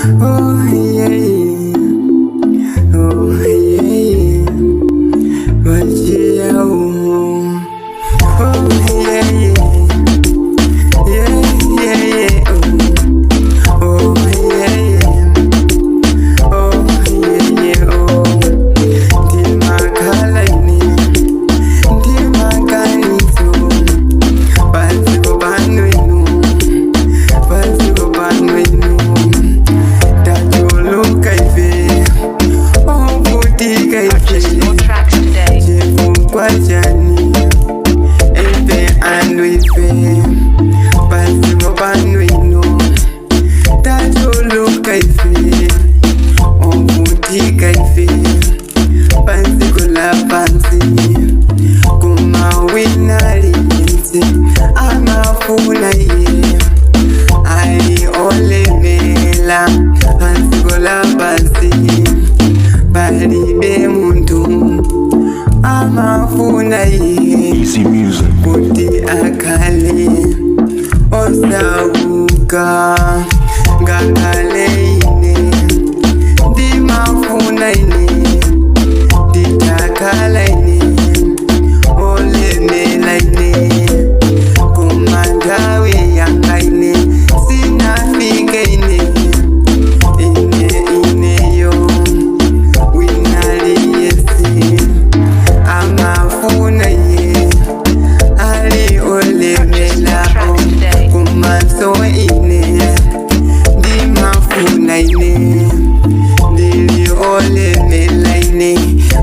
Oh yeah, oh yeah, but yeah, oh yeah, yeah, yeah, oh yeah, oh yeah, oh. Timakalaini, timakanito, Paziko Pano, Paziko Pano. Tachuluka ife, Ovutika ife, chifukwa chani, ife anu ife, Paziko Pano. Tachuluka ife, Ovutika ife, Paziko la pansi, kumawina linzi, amafuna ye, ali olemela, Paziko la pansi, balibe muntu, amafuna ye, Easy music. kuti akale, osauka, ngakale ine, ndimafuna ine, nditakala ine, olemela ine, kumandawe yanga ine, sinafike ine, ineyo, winali yesi, amafuna ye, ali olemela o, kumanso ine, ndimafuna ine, ndili olemela ine,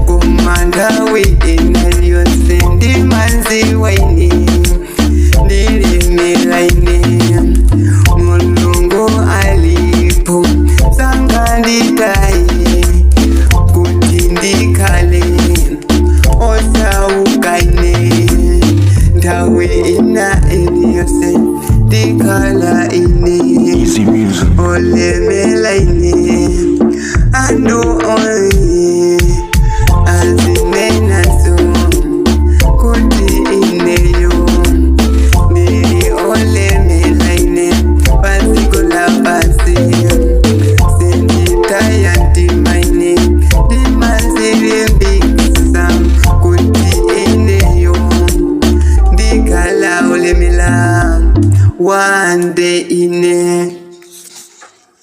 kumandawe ina yose, ndimanziwa ine, ndilimela ine, mulungu alipo, sanganditaye, kuti ndikale, osauka ine, ndawe ina ine yose, ndikala ine, Easy music. oleme